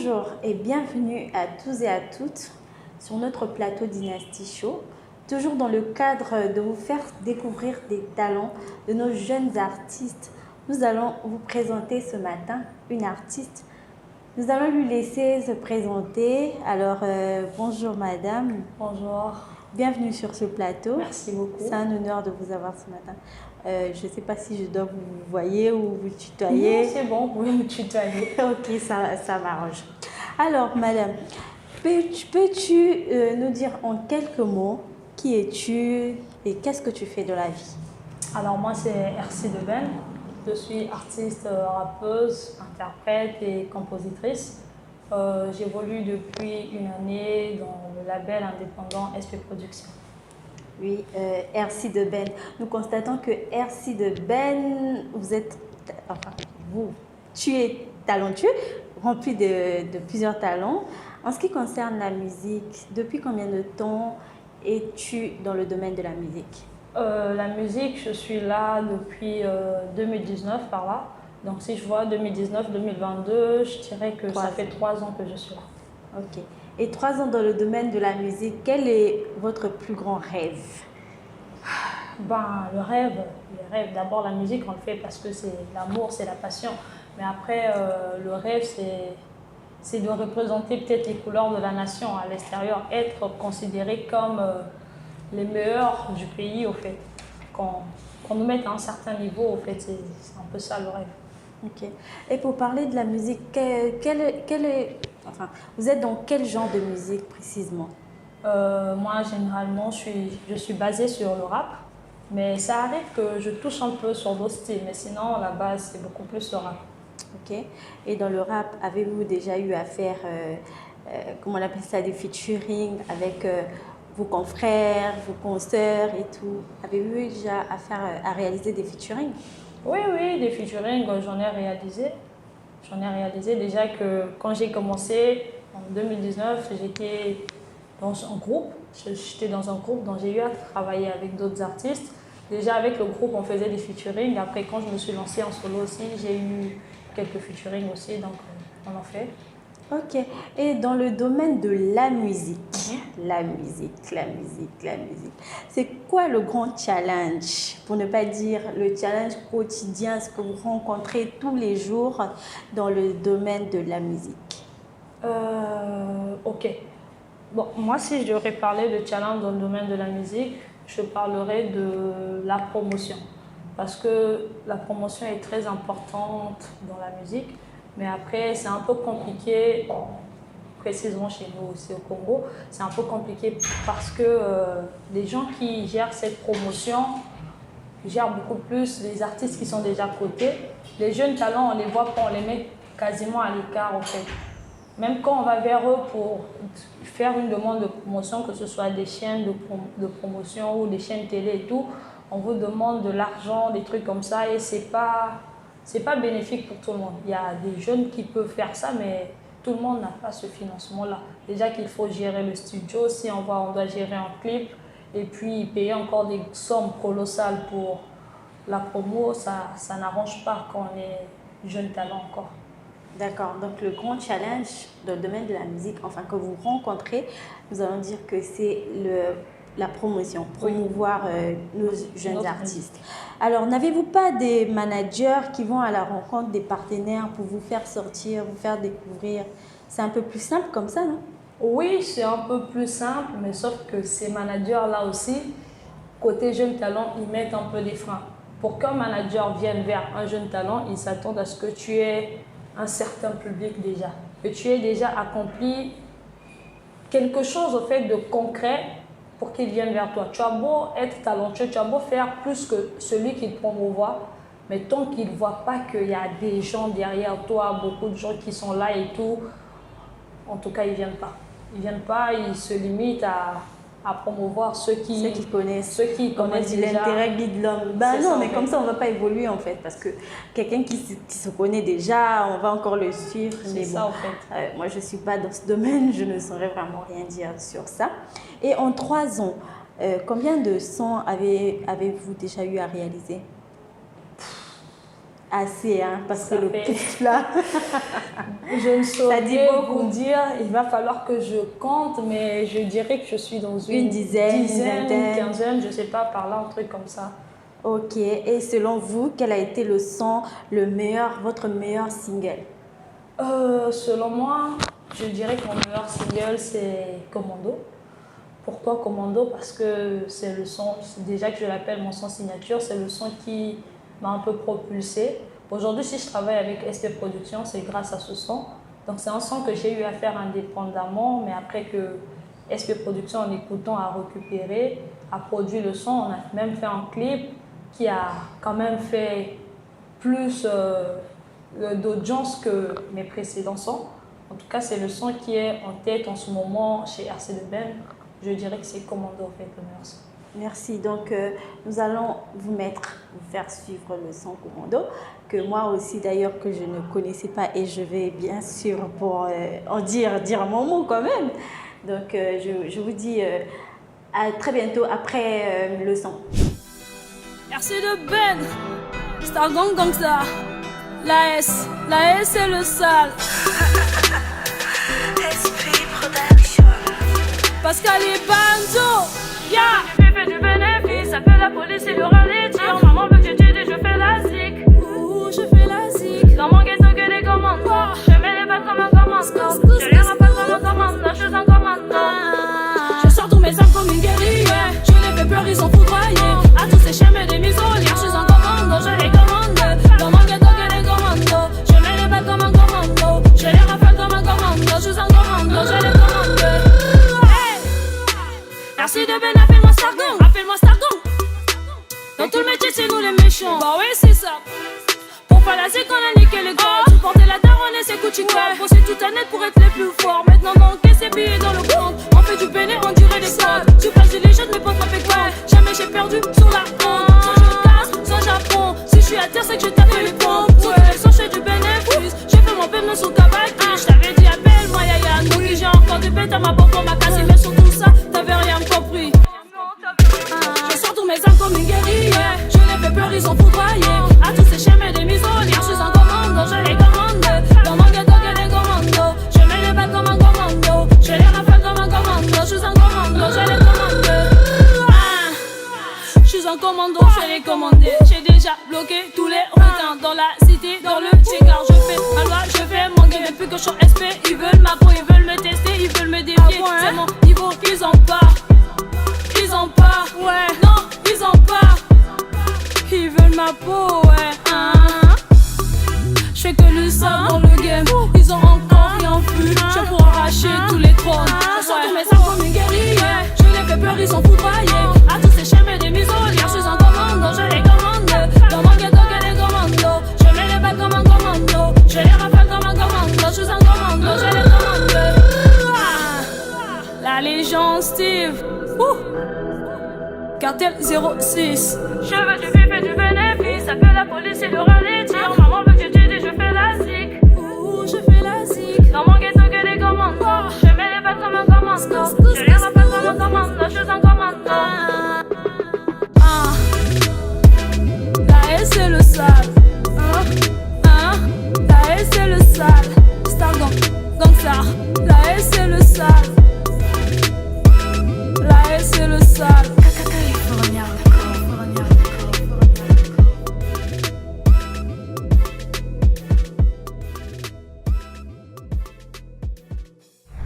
Bonjour et bienvenue à tous et à toutes sur notre plateau Dynasty Show, toujours dans le cadre de vous faire découvrir des talents de nos jeunes artistes. Nous allons vous présenter ce matin une artiste. Nous allons lui laisser se présenter. Alors, bonjour madame. Bonjour. Bienvenue sur ce plateau. Merci beaucoup. C'est un honneur de vous avoir ce matin. Je ne sais pas si je dois vous voyer ou vous tutoyer. Non, c'est bon, vous pouvez me tutoyer. Ok, ça m'arrange. Alors, madame, peux-tu nous dire en quelques mots qui es-tu et qu'est-ce que tu fais de la vie? Alors moi, c'est Ercy Deben. Je suis artiste, rappeuse, interprète et compositrice. J'évolue depuis une année dans le label indépendant SP Productions. Oui, Ercy Deben. Nous constatons que Ercy Deben, tu es talentueux, rempli de plusieurs talents. En ce qui concerne la musique, depuis combien de temps es-tu dans le domaine de la musique? La musique, je suis là depuis 2019 par là. Donc si je vois 2019-2022, je dirais que ça fait 3 ans que je suis là. Ok. Et 3 ans dans le domaine de la musique, quel est votre plus grand rêve? Ben, le rêve, d'abord la musique, on le fait parce que c'est l'amour, c'est la passion. Mais après, le rêve, c'est de représenter peut-être les couleurs de la nation à l'extérieur, être considéré comme les meilleurs du pays, au fait. Qu'on nous mette à un certain niveau, au fait, c'est un peu ça le rêve. Ok. Et pour parler de la musique, vous êtes dans quel genre de musique précisément? Moi, généralement, je suis basée sur le rap, mais ça arrive que je touche un peu sur d'autres styles, mais sinon, la base, c'est beaucoup plus le rap. Ok. Et dans le rap, avez-vous déjà eu à faire, comment on appelle ça, des featuring avec vos confrères, vos consoeurs et tout? Avez-vous eu déjà à réaliser des featuring? Oui, oui, des featuring, j'en ai réalisé. J'en ai réalisé déjà que quand j'ai commencé en 2019, j'étais dans un groupe. J'étais dans un groupe dont j'ai eu à travailler avec d'autres artistes. Déjà avec le groupe, on faisait des featuring. Après, quand je me suis lancée en solo aussi, j'ai eu quelques featuring aussi, donc on en fait. Ok. Et dans le domaine de la musique, c'est quoi le grand challenge, pour ne pas dire le challenge quotidien, ce que vous rencontrez tous les jours dans le domaine de la musique? Ok. Bon, moi, si je devrais parler de challenge dans le domaine de la musique, je parlerai de la promotion. Parce que la promotion est très importante dans la musique. Mais après, c'est un peu compliqué, précisément chez nous aussi au Congo. C'est un peu compliqué parce que les gens qui gèrent cette promotion gèrent beaucoup plus les artistes qui sont déjà cotés. Les jeunes talents, on ne les voit pas, on les met quasiment à l'écart en fait. Même quand on va vers eux pour faire une demande de promotion, que ce soit des chaînes de promotion ou des chaînes télé et tout, on vous demande de l'argent, des trucs comme ça et c'est pas bénéfique pour tout le monde. Il y a des jeunes qui peuvent faire ça, mais tout le monde n'a pas ce financement-là. Déjà qu'il faut gérer le studio, si on doit gérer un clip et puis payer encore des sommes colossales pour la promo, ça n'arrange pas quand on est jeune talent encore. D'accord, donc le grand challenge dans le domaine de la musique, enfin que vous rencontrez, nous allons dire que c'est la promotion, promouvoir nos jeunes artistes. Alors, n'avez-vous pas des managers qui vont à la rencontre des partenaires pour vous faire sortir, vous faire découvrir? C'est un peu plus simple comme ça, non? Oui, c'est un peu plus simple, mais sauf que ces managers-là aussi, côté jeune talent, ils mettent un peu des freins. Pour qu'un manager vienne vers un jeune talent, ils s'attendent à ce que tu aies un certain public déjà, que tu aies déjà accompli quelque chose au fait de concret pour qu'il vienne vers toi. Tu as beau être talentueux, tu as beau faire plus que celui qui te promouvoit, mais tant qu'il ne voit pas qu'il y a des gens derrière toi, beaucoup de gens qui sont là et tout, en tout cas, ils ne viennent pas. Ils ne viennent pas, ils se limitent à promouvoir ceux qui connaissent déjà. L'intérêt guide l'homme. Ben non, mais comme ça, on ne va pas évoluer en fait. Parce que quelqu'un qui se connaît déjà, on va encore le suivre. C'est ça en fait. Moi, je ne suis pas dans ce domaine, je ne saurais vraiment rien dire sur ça. Et en 3 ans, combien de sons avez-vous déjà eu à réaliser? assez, hein, parce que Ça le fait- pouce là, Je ne saurais dit beaucoup. vous dire, il va falloir que je compte, mais je dirais que je suis dans Une dizaine, une vingtaine. une quinzaine, je ne sais pas, par là, un truc comme ça. ok. Et selon vous, quel a été le son, votre meilleur single? Selon moi, je dirais que mon meilleur single, c'est Commando. Pourquoi Commando? Parce que c'est le son, c'est déjà que je l'appelle mon son signature, c'est le son qui m'a un peu propulsé. Aujourd'hui, si je travaille avec SP Productions, c'est grâce à ce son. Donc c'est un son que j'ai eu à faire indépendamment, mais après que SP Productions, en écoutant, a récupéré, a produit le son, on a même fait un clip qui a quand même fait plus d'audience que mes précédents sons. En tout cas, c'est le son qui est en tête en ce moment chez RC de Ben. Je dirais que c'est Commando en fait le meilleur son. Merci. Donc, nous allons vous faire suivre le son Commando, que moi aussi d'ailleurs que je ne connaissais pas et je vais bien sûr pour en dire mon mot quand même. Donc, je vous dis à très bientôt après le son. Merci de Ben, Star Gang Gangsta, la S c'est le sale. SP Production. Pascal et Banzo, ya. J'ai fait du bénéfice, ça fait la police et le ralenti. Maman veut que je t'aide, je fais la zik. Ouh, je fais la zik. Dans mon ghetto que des commandos. Je mets les balles comme un commando. Je les rappelle comme un commando, je suis un commando. Je sors tous mes armes comme une guerrière. Je les fais peur, ils sont foudroyés. À tous ces chemins des musolières, je suis un commando, je les commande. Dans mon ghetto que des commandos. Je mets les balles comme un commando. Je les rappelle comme un commando, je suis un commando, je les commande. Hey. Merci de Ben, appelle-moi Stargang, appelle-moi Stargang. Dans tout le métier, c'est nous les méchants. Bah oui, c'est ça. Pour faire la zik, on a niqué les gars. Supporter la daronne et ses coups de chicotte. Bosser toute la net pour être les plus forts. Maintenant, manquer ses billets dans le compte. On fait du béné, on dirait des comptes. Tu passes les jeunes, mais pas frappé quoi. Jamais j'ai perdu sur la honte. Soit je casse, soit j'apprends. Si je suis à terre, c'est que je tape les pompes. Sur tous les sons, je fais du bénéfice. J'ai fait mon paiement sous Kabaki. Je t'avais dit, appelle-moi Yaya. Donc j'ai encore du bête à ma banque, on m'a cassé. Mais sur tout ça, t'avais rien compris. Je sors tous mes armes comme une guerrière. Je les fais peur, ils sont foudroyés. À tous ces chemins des musolières, je suis un commando, je les commande. Dans mon ghetto que des commandos. Je mets les balles comme un commando. Je les rafale comme un commando. Je suis un commando, je les commande. Je suis un commando, je les commandé. J'ai déjà bloqué tous les requins dans la cité, dans le check-out. Je fais ma loi, je fais mon game. Depuis que je suis SP, ils veulent ma peau, ils veulent me tester, ils veulent me défier. C'est mon niveau, ils en parlent. Ils en parlent, ouais, non, ils en parlent. Ils veulent ma peau, ouais, Je fais que le sang dans le game. Ils ont encore rien vu. Je vais pour arracher tous les trônes. Je sors tous mes armes comme une guerrière. Je les fais peur, ils sont foudroyés. À tous ces chemins des musolières, je suis un commando, je les commande. Dans mon ghetto que des commandos. Je mets les balles comme un commando. Je les rafale comme un commando. Je suis un commando, je les commande. La légende Steve. Cartel 06. Je veux du bif et du bénéfice, ça fait la police et le ralenti. Maman veut que je t'aide, je fais la zik. Ouh, je fais la zik. Dans mon ghetto que des commandos. Je mets les balles comme un commando. Je les rappelle comme un commando, je suis un commando. La S c'est le sale. La S c'est le sale. Star Gang, Gangsta. La S c'est le sale. La S c'est le sale.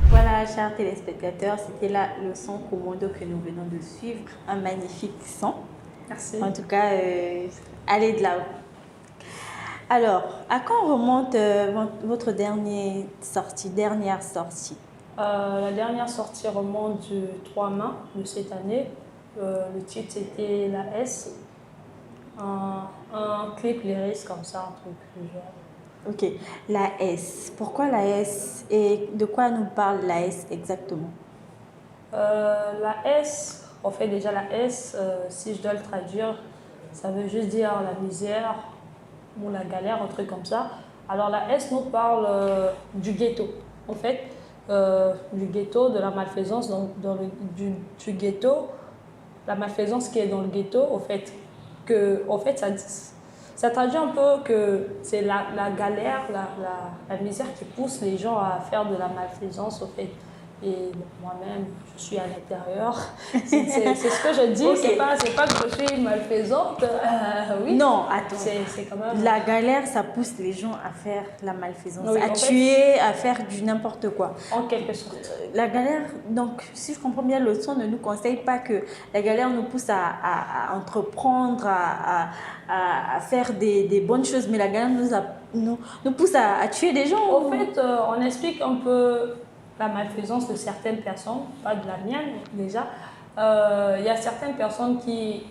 Voilà, chers téléspectateurs, c'était là le son Commando que nous venons de suivre. Un magnifique son. Merci. En tout cas, allez de là. Alors, à quand remonte votre dernière sortie? La dernière sortie remonte du 3 mai de cette année. Le titre c'était La S. Un clip lyrique comme ça, un truc du genre. Ok, la S. Pourquoi la S et de quoi nous parle la S exactement? La S, en fait déjà la S, si je dois le traduire, ça veut juste dire la misère ou la galère, un truc comme ça. Alors la S nous parle du ghetto, en fait, du ghetto, de la malfaisance, donc du ghetto, la malfaisance qui est dans le ghetto, au fait, ça traduit un peu que c'est la galère, la misère qui pousse les gens à faire de la malfaisance, au fait. Et bon, moi-même, je suis à l'intérieur. C'est ce que je dis, Ok. c'est pas que je suis malfaisante. Oui. Non, attends. C'est quand même. La galère, ça pousse les gens à faire la malfaisance, Oui, à en fait- tuer, à faire du n'importe quoi. En quelque sorte. La galère, donc, si je comprends bien, le son ne nous conseille pas que la galère nous pousse à entreprendre, à faire des bonnes choses, mais la galère nous pousse à tuer des gens. Au fait, on explique un peu la malfaisance de certaines personnes, pas de la mienne déjà. Il y a certaines personnes qui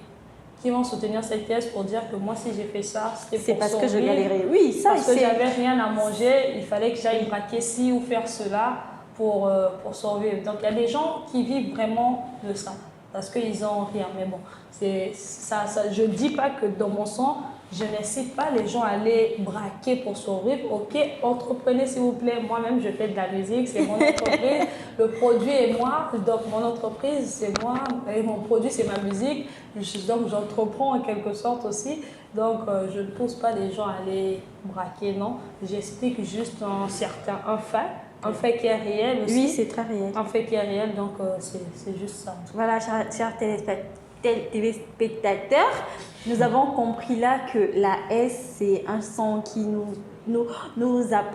vont soutenir cette thèse pour dire que moi, si j'ai fait ça, c'était C'est pour parce que je survivre. galérais. Oui, ça, Parce que c'est... j'avais rien à manger, il fallait que j'aille braquer ci ou faire cela pour survivre. Donc il y a des gens qui vivent vraiment de ça, parce qu'ils n'ont rien. Mais bon, je ne dis pas que dans mon sang, je n'incite pas les gens à aller braquer pour survivre. Ok, entreprenez s'il vous plaît. Moi-même, je fais de la musique, c'est mon entreprise. Le produit est moi, donc mon entreprise, c'est moi. Et mon produit, c'est ma musique. Donc j'entreprends en quelque sorte aussi. Donc je ne pousse pas les gens à aller braquer, non. J'explique juste un fait qui est réel aussi. Oui, c'est très réel. Un fait qui est réel, donc c'est juste ça. Voilà, chers téléspectateurs, nous avons compris là que la S, c'est un son qui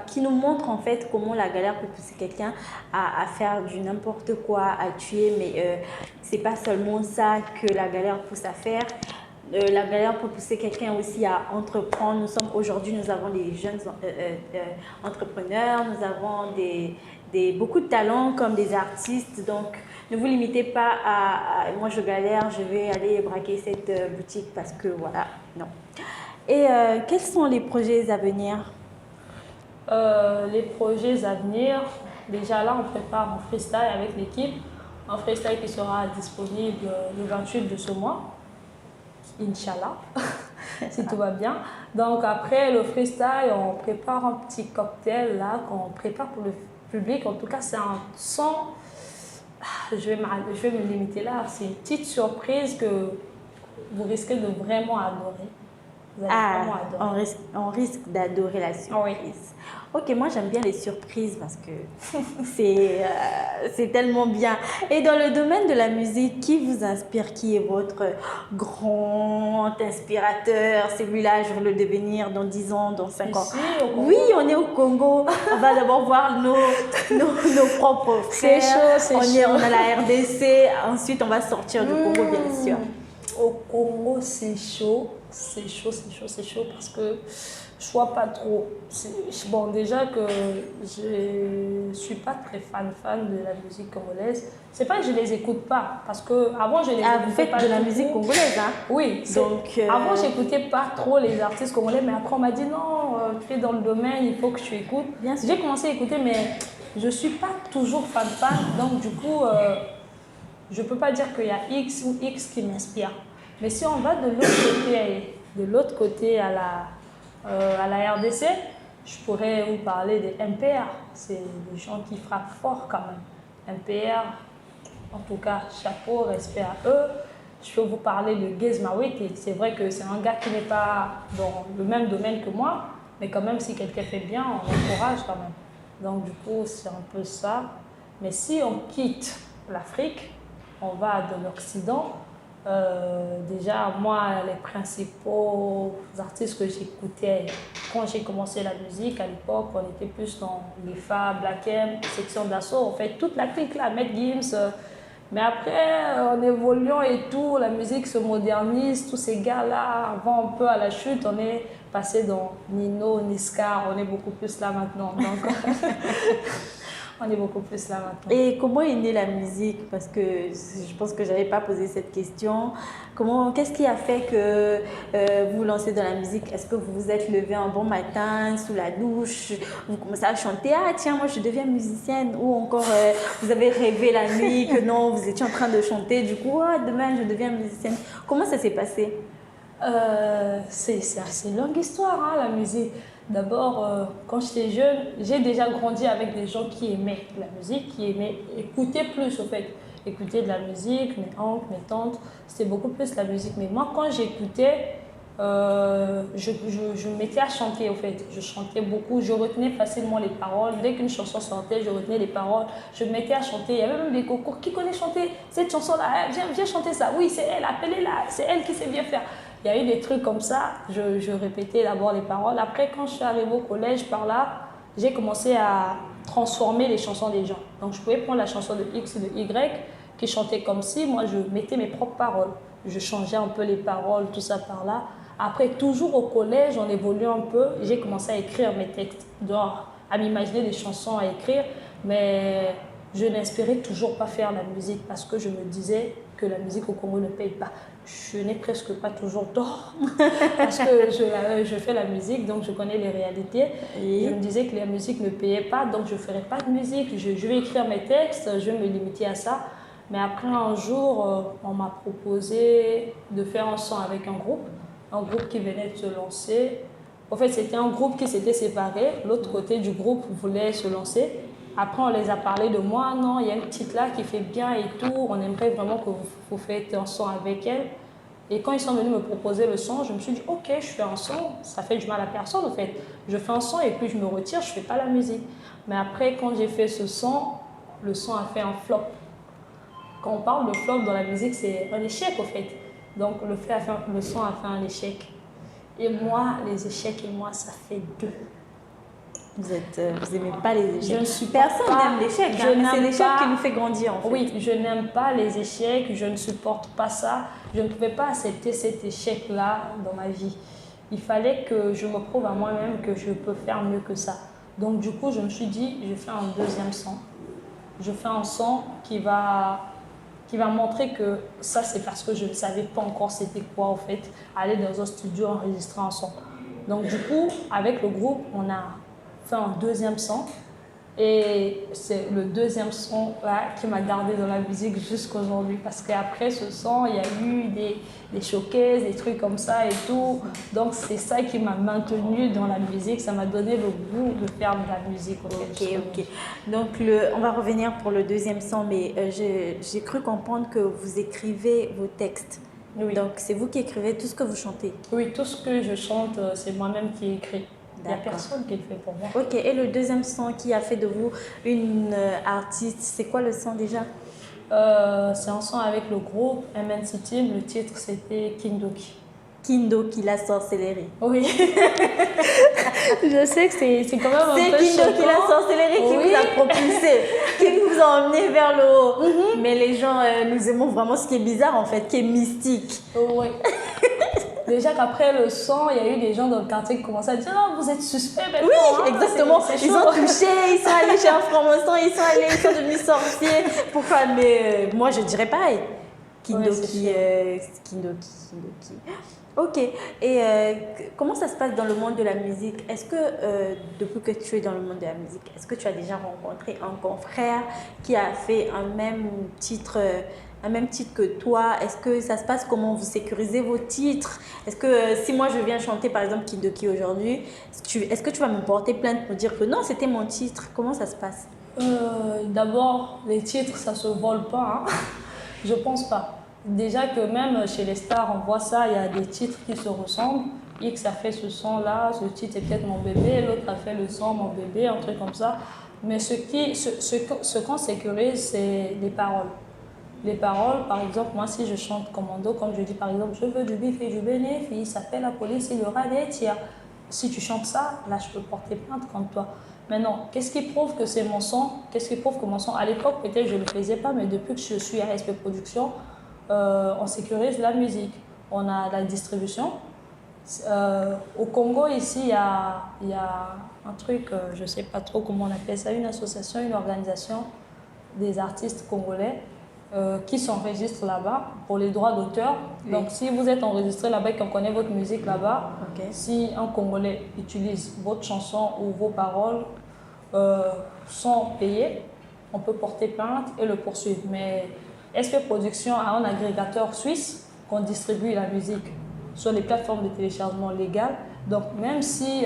qui nous montre en fait comment la galère peut pousser quelqu'un à faire du n'importe quoi, à tuer, mais c'est pas seulement ça que la galère pousse à faire. La galère peut pousser quelqu'un aussi à entreprendre. Aujourd'hui, nous avons des jeunes entrepreneurs, nous avons beaucoup de talents comme des artistes. Donc, ne vous limitez pas à moi je galère, je vais aller braquer cette boutique parce que voilà, non. Et quels sont les projets à venir? Les projets à venir, déjà là, on prépare un freestyle avec l'équipe. Un freestyle qui sera disponible le 28 de ce mois. Inch'Allah, si tout va bien. Donc après le freestyle, on prépare un petit cocktail là qu'on prépare pour le public. En tout cas, c'est un son, je vais me limiter là, c'est une petite surprise que vous risquez de vraiment adorer. Vous allez vraiment adorer. On risque d'adorer la surprise. Oui. Ok, moi j'aime bien les surprises parce que c'est tellement bien. Et dans le domaine de la musique, qui vous inspire? Qui est votre grand inspirateur? Celui-là, je veux le devenir dans 10 ans, dans 5 ans. Ici, au Congo. Oui, on est au Congo. On va d'abord voir nos propres frères. C'est chaud. On a la RDC. Ensuite, on va sortir du Congo, bien sûr. Au Congo, c'est chaud. C'est chaud parce que je vois pas trop. Bon, déjà que je suis pas très fan de la musique congolaise. C'est pas que je les écoute pas, parce que avant je les écoutais vous faites pas de la du musique tout. congolaise, hein? Oui. Donc, avant, j'écoutais pas trop les artistes congolais, mais après on m'a dit non, tu es dans le domaine, il faut que tu écoutes. Bien sûr. J'ai commencé à écouter, mais je suis pas toujours fan. Donc du coup, je peux pas dire qu'il y a X ou X qui m'inspire. Mais si on va de l'autre côté à la RDC, je pourrais vous parler des MPR. C'est des gens qui frappent fort quand même. MPR, en tout cas, chapeau, respect à eux. Je peux vous parler de Gez Mawete. C'est vrai que c'est un gars qui n'est pas dans le même domaine que moi, mais quand même, si quelqu'un fait bien, on l'encourage quand même. Donc du coup, c'est un peu ça. Mais si on quitte l'Afrique, on va de l'Occident. Déjà, moi, les principaux artistes que j'écoutais quand j'ai commencé la musique, à l'époque, on était plus dans l'IFA, Black M, Section d'Assaut, en fait, toute la clique là, Matt Gims. Mais après, en évoluant et tout, la musique se modernise, tous ces gars-là, avant un peu à la chute, on est passé dans Nino, Niska, on est beaucoup plus là maintenant. Donc, on est beaucoup plus là maintenant. Et comment est née la musique? Parce que je pense que je n'avais pas posé cette question. Qu'est-ce qui a fait que vous vous lancez dans la musique? Est-ce que vous vous êtes levé un bon matin, sous la douche, vous commencez à chanter, ah tiens, moi je deviens musicienne, ou encore vous avez rêvé la nuit que non, vous étiez en train de chanter, du coup, ah, demain je deviens musicienne. Comment ça s'est passé? C'est assez longue histoire, hein, la musique. D'abord, quand j'étais jeune, j'ai déjà grandi avec des gens qui aimaient la musique, qui aimaient écouter plus, au fait. Écouter de la musique, mes oncles, mes tantes, c'était beaucoup plus la musique. Mais moi, quand j'écoutais, je me mettais à chanter en fait. Je chantais beaucoup, je retenais facilement les paroles. Dès qu'une chanson sortait, je retenais les paroles. Je me mettais à chanter. Il y avait même des concours. Qui connaît chanter cette chanson-là? Viens chanter ça. Oui, c'est elle, appelez-la. C'est elle qui sait bien faire. Il y a eu des trucs comme ça. Je répétais d'abord les paroles. Après, quand je suis arrivée au collège, par là, j'ai commencé à transformer les chansons des gens. Donc, je pouvais prendre la chanson de X et de Y qui chantait comme si. Moi, je mettais mes propres paroles. Je changeais un peu les paroles, tout ça par là. Après, toujours au collège, on évolue un peu. J'ai commencé à écrire mes textes, à m'imaginer des chansons à écrire. Mais je n'espérais toujours pas faire la musique parce que je me disais que la musique au Congo ne paye pas. Je n'ai presque pas toujours tort parce que je fais la musique, donc je connais les réalités. Et je me disais que la musique ne payait pas, donc je ne ferais pas de musique. Je vais écrire mes textes, je vais me limiter à ça. Mais après, un jour, on m'a proposé de faire un son avec un groupe qui venait de se lancer. En fait, c'était un groupe qui s'était séparé. L'autre côté du groupe voulait se lancer. Après, on les a parlé de moi. Non, il y a une petite là qui fait bien et tout. On aimerait vraiment que vous faites un son avec elle. Et quand ils sont venus me proposer le son, je me suis dit, ok, je fais un son. Ça fait du mal à personne, en fait. Je fais un son et puis je me retire, je ne fais pas la musique. Mais après, quand j'ai fait ce son, le son a fait un flop. Quand on parle de flop dans la musique, c'est un échec, en fait. Donc, le son a fait un échec. Et moi, les échecs et moi, ça fait deux. Vous n'aimez pas les échecs. Personne n'aime l'échec. C'est l'échec qui nous fait grandir, en fait. Oui, je n'aime pas les échecs. Je ne supporte pas ça. Je ne pouvais pas accepter cet échec-là dans ma vie. Il fallait que je me prouve à moi-même que je peux faire mieux que ça. Donc, du coup, je me suis dit, je fais un deuxième son. Je fais un son qui va montrer que ça, c'est parce que je ne savais pas encore c'était quoi, en fait, aller dans un studio enregistrer un son. Donc, du coup, avec le groupe, on a fait un deuxième son. Et c'est le deuxième son là qui m'a gardé dans la musique jusqu'aujourd'hui. Parce qu'après ce son, il y a eu des showcases, des trucs comme ça et tout. Donc, c'est ça qui m'a maintenue dans la musique. Ça m'a donné le goût de faire de la musique. Ok. Donc, on va revenir pour le deuxième son. Mais j'ai cru comprendre que vous écrivez vos textes. Oui. Donc, c'est vous qui écrivez tout ce que vous chantez. Oui, tout ce que je chante, c'est moi-même qui écris. Il n'y a personne qui le fait pour moi. Ok, et le deuxième son qui a fait de vous une artiste, c'est quoi le son déjà? C'est un son avec le groupe MNC Team. Le titre, c'était Kindoki. Kindoki, la sorcellerie. Oui. Je sais que c'est quand même un peu C'est Kindoki, la sorcellerie qui vous a propulsé, qui vous a emmené vers le haut. Mais les gens, nous aimons vraiment ce qui est bizarre en fait, qui est mystique. Oui. Déjà qu'après le son, il y a eu des gens dans le quartier qui commençaient à dire « Ah, vous êtes suspect maintenant !» Oui, exactement. Ils ont touché, ils sont allés chez un franc-maçon, ils sont devenus sorciers. Pourquoi? Mais moi, je dirais pareil. Kindoki. Ok. Et comment ça se passe dans le monde de la musique? Est-ce que, depuis que tu es dans le monde de la musique, est-ce que tu as déjà rencontré un confrère qui a fait un même titre que toi? Est-ce que ça se passe? Comment vous sécurisez vos titres? Est-ce que si moi je viens chanter par exemple Kindoki aujourd'hui, est-ce que tu vas me porter plainte pour dire que non, c'était mon titre? Comment ça se passe? D'abord, les titres, ça se vole pas. Hein. Je pense pas. Déjà que même chez les stars, on voit ça, il y a des titres qui se ressemblent. X a fait ce son-là, ce titre est peut-être mon bébé, l'autre a fait le son mon bébé, un truc comme ça. Mais ce qu'on sécurise, c'est les paroles. Les paroles, par exemple, moi si je chante commando, comme je dis par exemple, je veux du bif et du bénéfice, appelle la police, il y aura des tirs. Si tu chantes ça, là je peux porter plainte contre toi. Maintenant, qu'est-ce qui prouve que c'est mon son? Qu'est-ce qui prouve que mon son, à l'époque peut-être je ne le faisais pas, mais depuis que je suis à SP Production, on sécurise la musique. On a la distribution. Au Congo, ici, il y a un truc, je ne sais pas trop comment on appelle ça, une association, une organisation des artistes congolais qui s'enregistrent là-bas pour les droits d'auteur. Oui. Donc, si vous êtes enregistré là-bas et qu'on connaît votre musique là-bas, okay. Si un Congolais utilise votre chanson ou vos paroles sans payer, on peut porter plainte et le poursuivre. Mais SP Production a un agrégateur suisse qu'on distribue la musique sur les plateformes de téléchargement légales. Donc, même si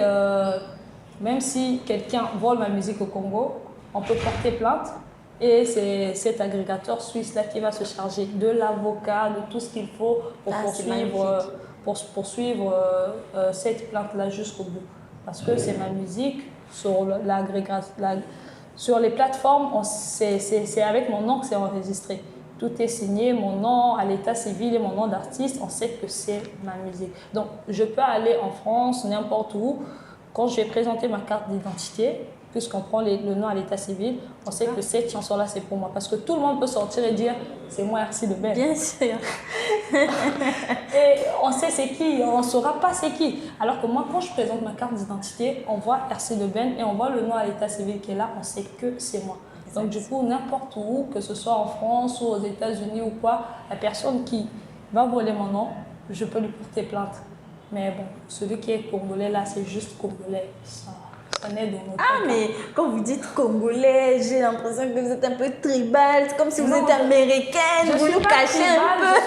quelqu'un vole ma musique au Congo, on peut porter plainte. Et c'est cet agrégateur suisse-là qui va se charger de l'avocat, de tout ce qu'il faut pour poursuivre cette plainte-là jusqu'au bout. Parce que c'est ma musique, sur les plateformes, c'est avec mon nom que c'est enregistré. Tout est signé, mon nom à l'état civil et mon nom d'artiste, on sait que c'est ma musique. Donc, je peux aller en France, n'importe où. Quand je vais présenter ma carte d'identité, puisqu'on prend le nom à l'état civil, on sait que cette chanson-là, c'est pour moi. Parce que tout le monde peut sortir et dire, c'est moi, RC de Ben. Bien sûr. Et on sait c'est qui, on ne saura pas c'est qui. Alors que moi, quand je présente ma carte d'identité, on voit RC de Ben et on voit le nom à l'état civil qui est là, on sait que c'est moi. Donc du coup, n'importe où, que ce soit en France ou aux États-Unis ou quoi, la personne qui va voler mon nom, je peux lui porter plainte. Mais bon, celui qui est congolais là, c'est juste congolais. Ça naît dans notre cas. Mais quand vous dites congolais, j'ai l'impression que vous êtes un peu tribal. C'est comme si vous êtes américaine, vous nous cachez un peu.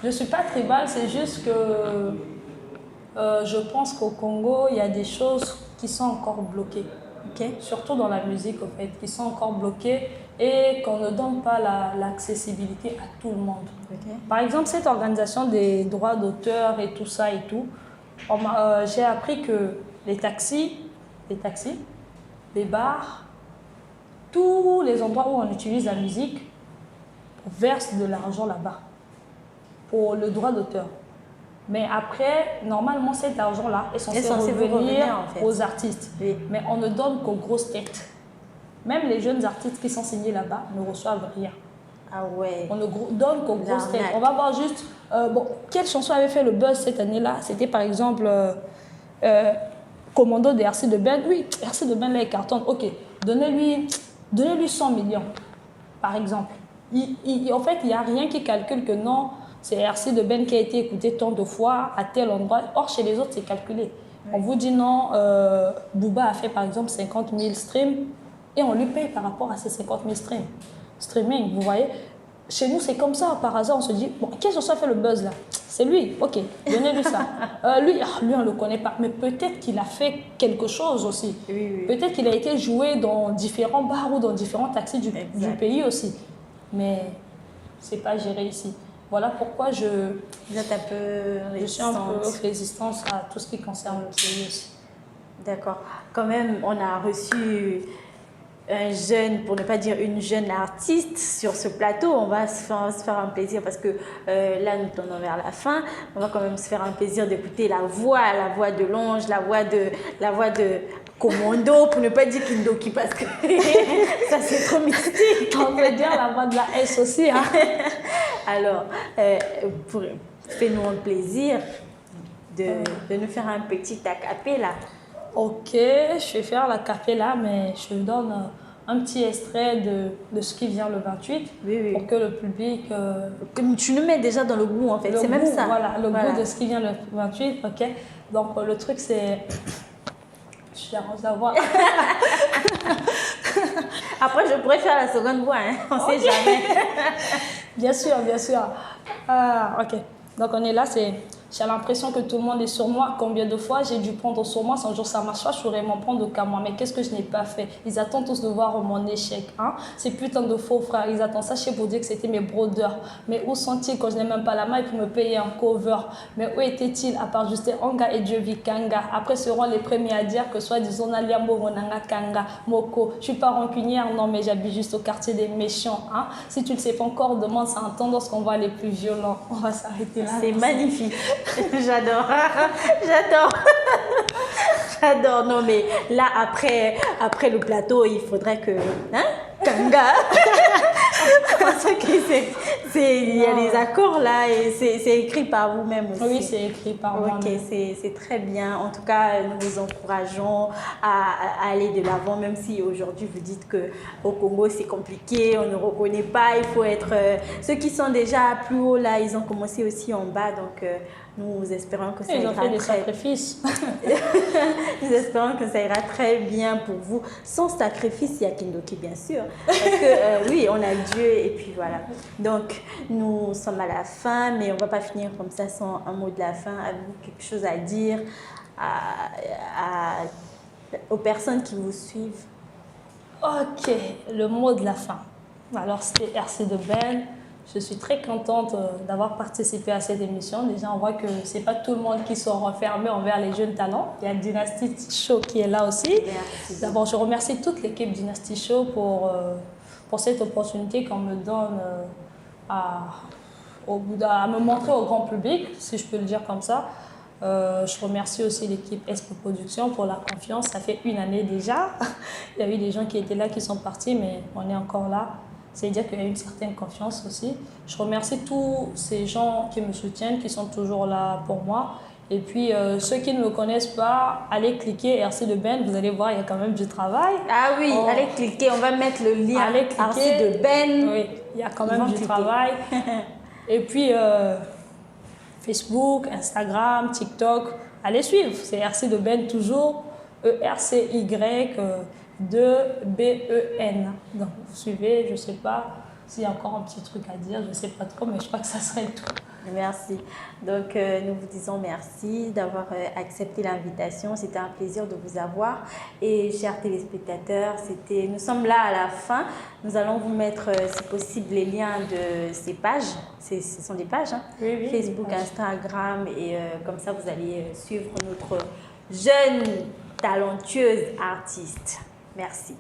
Je suis pas tribal, c'est juste que je pense qu'au Congo, il y a des choses qui sont encore bloquées. Okay. Surtout dans la musique, en fait, qui sont encore bloquées et qu'on ne donne pas l'accessibilité à tout le monde. Okay. Par exemple, cette organisation des droits d'auteur et tout ça et tout, j'ai appris que les taxis, les bars, tous les endroits où on utilise la musique versent de l'argent là-bas pour le droit d'auteur. Mais après, normalement, cet argent-là est censé revenir en fait aux artistes. Oui. Mais on ne donne qu'aux grosses têtes. Même les jeunes artistes qui sont signés là-bas ne reçoivent rien. Ah ouais. On ne donne qu'aux grosses têtes. On va voir juste, quelle chanson avait fait le buzz cette année-là? C'était par exemple Commando de RC de Ben. Oui, RC de Ben, là, il cartonne. Ok, donnez-lui 100 millions, par exemple. En fait, il n'y a rien qui calcule que non, c'est RC de Ben qui a été écouté tant de fois à tel endroit. Or, chez les autres, c'est calculé. Oui. On vous dit non, Booba a fait par exemple 50 000 streams et on lui paye par rapport à ces 50 000 streaming, vous voyez. Chez nous, c'est comme ça, par hasard, on se dit, bon, quelle chanson a fait le buzz là? C'est lui, ok, donnez-lui ça. Lui, on ne le connaît pas, mais peut-être qu'il a fait quelque chose aussi. Oui. Peut-être qu'il a été joué dans différents bars ou dans différents taxis du pays aussi. Mais ce n'est pas géré ici. Voilà pourquoi je suis un peu résistante à tout ce qui concerne le pays aussi. D'accord. Quand même, on a reçu un jeune, pour ne pas dire une jeune artiste sur ce plateau. On va se faire un plaisir parce que là, nous tournons vers la fin. On va quand même se faire un plaisir d'écouter la voix de l'ange, la voix de Commando, pour ne pas dire Kindoki parce que ça c'est trop mystique. On peut dire la voix de la S aussi. Hein. Alors, fais-nous un plaisir de nous faire un petit acapella. Ok, je vais faire la capella, mais je donne un petit extrait de ce qui vient le 28 pour que le public... Tu nous mets déjà dans le goût en fait, c'est même ça. Voilà, le goût de ce qui vient le 28, ok. Donc le truc c'est... Je suis heureuse d'avoir... Après, je pourrais faire la seconde voix, hein. On ne sait jamais. Bien sûr. Ok, donc on est là, j'ai l'impression que tout le monde est sur moi. Combien de fois j'ai dû prendre sur moi, sans jour ça marche pas, je pourrais m'en prendre qu'à moi. Mais qu'est-ce que je n'ai pas fait? Ils attendent tous de voir mon échec. Hein? Ces putains de faux frères, ils attendent ça chez pour dire que c'était mes brodeurs. Mais où sont-ils quand je n'ai même pas la main pour me payer un cover? Mais où étaient-ils à part juste Anga et Dieu Vikanga? Après seront les premiers à dire que soit-disant Naliambo Ronanga Kanga Moko. Je suis pas rancunière, non, mais j'habite juste au quartier des méchants. Hein? Si tu ne le sais pas encore, demande ça entendre lorsqu'on voit les plus violents. On va s'arrêter là. C'est magnifique. J'adore. Non, mais là, après le plateau, il faudrait que... Hein? Kanga. Parce que il y a les accords là et c'est écrit par vous-même aussi. Oui, c'est écrit par moi. Ok, c'est très bien. En tout cas, nous vous encourageons à aller de l'avant, même si aujourd'hui vous dites qu'au Congo c'est compliqué, on ne reconnaît pas, il faut être... ceux qui sont déjà plus haut là, ils ont commencé aussi en bas, donc nous espérons que ça ira très... Ils ont fait des sacrifices. Nous espérons que ça ira très bien pour vous. Sans sacrifice, il y a Kindoki, bien sûr. Parce que oui, on a Dieu et puis voilà. Donc, nous sommes à la fin, mais on ne va pas finir comme ça sans un mot de la fin. Avez-vous quelque chose à dire aux personnes qui vous suivent? Ok, le mot de la fin. Alors, c'était RC de Ben. Je suis très contente d'avoir participé à cette émission. Déjà, on voit que ce n'est pas tout le monde qui sont renfermés envers les jeunes talents. Il y a Dynasty Show qui est là aussi. D'abord, je remercie toute l'équipe Dynasty Show pour cette opportunité qu'on me donne à me montrer au grand public, si je peux le dire comme ça. Je remercie aussi l'équipe Espo Production pour la confiance. Ça fait 1 année déjà. Il y a eu des gens qui étaient là, qui sont partis, mais on est encore là. C'est-à-dire qu'il y a une certaine confiance aussi. Je remercie tous ces gens qui me soutiennent, qui sont toujours là pour moi. Et puis, ceux qui ne me connaissent pas, allez cliquer RC de Ben, vous allez voir, il y a quand même du travail. Ah oui, allez cliquer, on va mettre le lien allez cliquer. RC de Ben. Oui, il y a quand même du travail. Et puis, Facebook, Instagram, TikTok, allez suivre. C'est RC de Ben toujours, ERCY. De B-E-N. Donc, vous suivez, je ne sais pas s'il y a encore un petit truc à dire, je ne sais pas trop, mais je crois que ça serait tout. Merci. Donc, nous vous disons merci d'avoir accepté l'invitation. C'était un plaisir de vous avoir. Et, chers téléspectateurs, nous sommes là à la fin. Nous allons vous mettre, si possible, les liens de ces pages. Ce sont des pages, hein? Oui, Facebook, Instagram. Et comme ça, vous allez suivre notre jeune, talentueuse artiste. Merci.